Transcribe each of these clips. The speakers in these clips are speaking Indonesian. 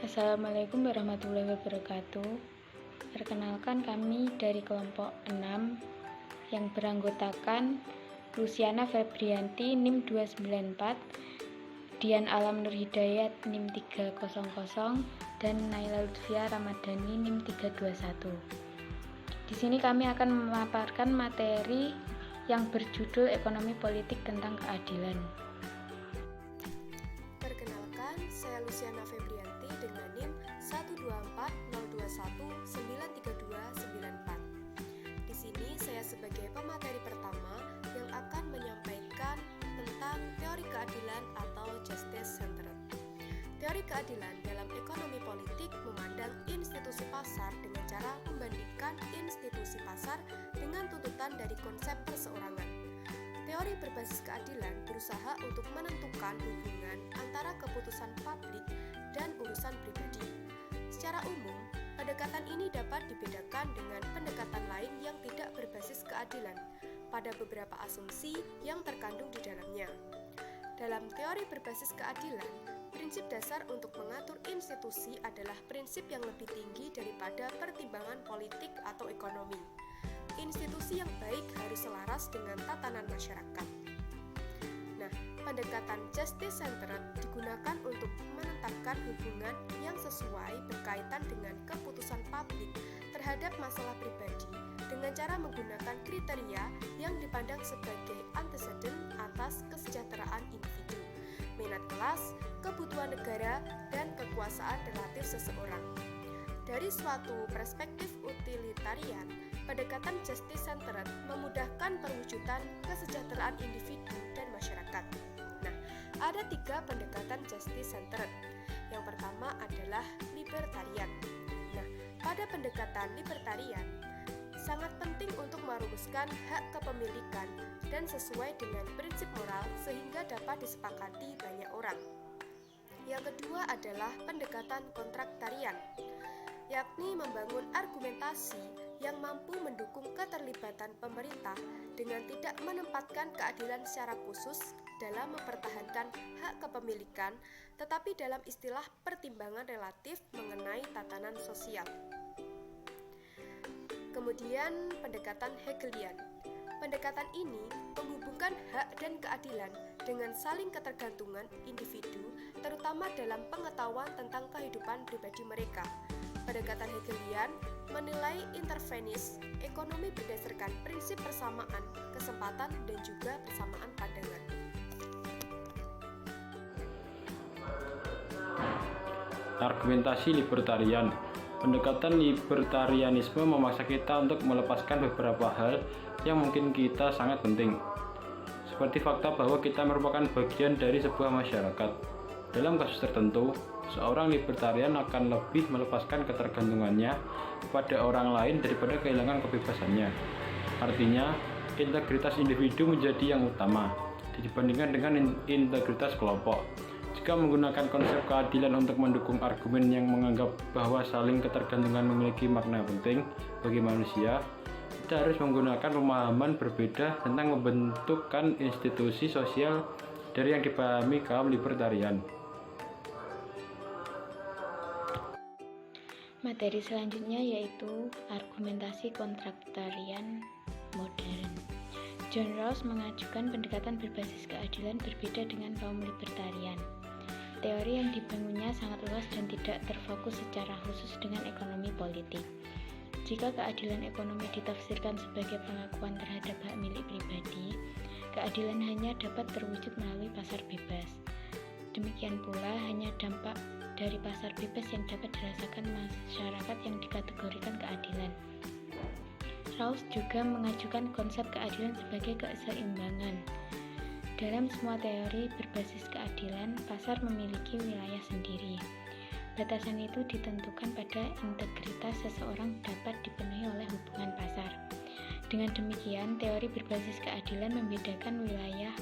Assalamualaikum warahmatullahi wabarakatuh. Perkenalkan, kami dari kelompok 6 yang beranggotakan Luciana Febrianti NIM 294, Dian Alam Nur Hidayat NIM 300, dan Naila Lutfia Ramadhani NIM 321. Di sini kami akan memaparkan materi yang berjudul Ekonomi Politik tentang Keadilan. Perkenalkan, saya Luciana Febrianti dengan NIM 12402193294. Di sini saya sebagai pemateri pertama yang akan menyampaikan tentang teori keadilan atau justice centered. Teori keadilan dalam ekonomi politik memandang institusi pasar dengan cara membandingkan institusi pasar dengan tuntutan dari konsep perseorangan. Teori berbasis keadilan berusaha untuk menentukan hubungan antara keputusan publik dan urusan pribadi. Secara umum, pendekatan ini dapat dibedakan dengan pendekatan lain yang tidak berbasis keadilan pada beberapa asumsi yang terkandung di dalamnya. Dalam teori berbasis keadilan, prinsip dasar untuk mengatur institusi adalah prinsip yang lebih tinggi daripada pertimbangan politik atau ekonomi. Institusi yang baik harus selaras dengan tatanan masyarakat. Nah, pendekatan justice centered digunakan untuk menetapkan hubungan yang sesuai berkaitan dengan keputusan publik terhadap masalah pribadi dengan cara menggunakan kriteria yang dipandang sebagai anteseden atas kesejahteraan individu, minat kelas, kebutuhan negara, dan kekuasaan relatif seseorang. Dari suatu perspektif utilitarian, pendekatan justice centered memudahkan perwujudan kesejahteraan individu dan masyarakat. Nah, ada 3 pendekatan justice centered. Yang pertama adalah libertarian. Nah, pada pendekatan libertarian, sangat penting untuk merumuskan hak kepemilikan dan sesuai dengan prinsip moral sehingga dapat disepakati banyak orang. Yang kedua adalah pendekatan kontraktarian, yakni membangun argumentasi yang mampu mendukung keterlibatan pemerintah dengan tidak menempatkan keadilan secara khusus dalam mempertahankan hak kepemilikan, tetapi dalam istilah pertimbangan relatif mengenai tatanan sosial. Kemudian pendekatan Hegelian. Pendekatan ini menghubungkan hak dan keadilan dengan saling ketergantungan individu, terutama dalam pengetahuan tentang kehidupan pribadi mereka. Pendekatan Hegelian menilai intervenis ekonomi berdasarkan prinsip persamaan kesempatan dan juga persamaan pandangan. Argumentasi libertarian. Pendekatan libertarianisme memaksa kita untuk melepaskan beberapa hal yang mungkin kita sangat penting, seperti fakta bahwa kita merupakan bagian dari sebuah masyarakat. Dalam kasus tertentu, seorang libertarian akan lebih melepaskan ketergantungannya kepada orang lain daripada kehilangan kebebasannya. Artinya, integritas individu menjadi yang utama dibandingkan dengan integritas kelompok. Jika menggunakan konsep keadilan untuk mendukung argumen yang menganggap bahwa saling ketergantungan memiliki makna penting bagi manusia, kita harus menggunakan pemahaman berbeda tentang membentukkan institusi sosial dari yang dipahami kaum libertarian. Materi selanjutnya yaitu argumentasi kontraktarian modern. John Rawls mengajukan pendekatan berbasis keadilan berbeda dengan kaum libertarian. Teori yang dibangunnya sangat luas dan tidak terfokus secara khusus dengan ekonomi politik. Jika keadilan ekonomi ditafsirkan sebagai pengakuan terhadap hak milik pribadi, keadilan hanya dapat terwujud melalui pasar bebas. Demikian pula hanya dampak dari pasar bebas yang dapat dirasakan masyarakat yang dikategorikan keadilan. Rawls juga mengajukan konsep keadilan sebagai keseimbangan. Dalam semua teori berbasis keadilan, pasar memiliki wilayah sendiri. Batasan itu ditentukan pada integritas seseorang dapat dipenuhi oleh hubungan pasar. Dengan demikian, teori berbasis keadilan membedakan wilayah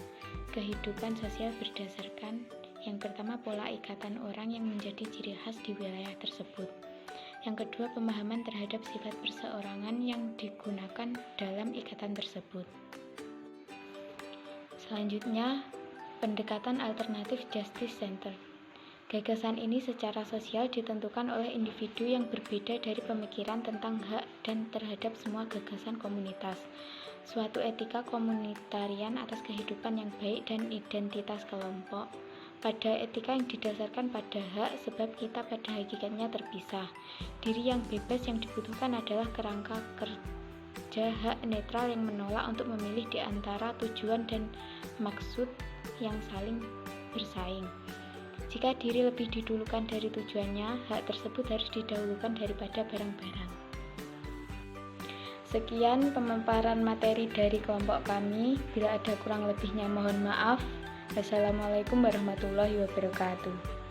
kehidupan sosial berdasarkan yang pertama, pola ikatan orang yang menjadi ciri khas di wilayah tersebut. Yang kedua, pemahaman terhadap sifat perseorangan yang digunakan dalam ikatan tersebut. Selanjutnya, pendekatan alternatif justice centered. Gagasan ini secara sosial ditentukan oleh individu yang berbeda dari pemikiran tentang hak dan terhadap semua gagasan komunitas. Suatu etika komunitarian atas kehidupan yang baik dan identitas kelompok. Pada etika yang didasarkan pada hak, sebab kita pada hakikatnya terpisah. Diri yang bebas yang dibutuhkan adalah kerangka kerja hak netral yang menolak untuk memilih di antara tujuan dan maksud yang saling bersaing. Jika diri lebih didulukan dari tujuannya, hak tersebut harus didahulukan daripada barang-barang. Sekian pemaparan materi dari kelompok kami. Bila ada kurang lebihnya mohon maaf. Wassalamualaikum warahmatullahi wabarakatuh.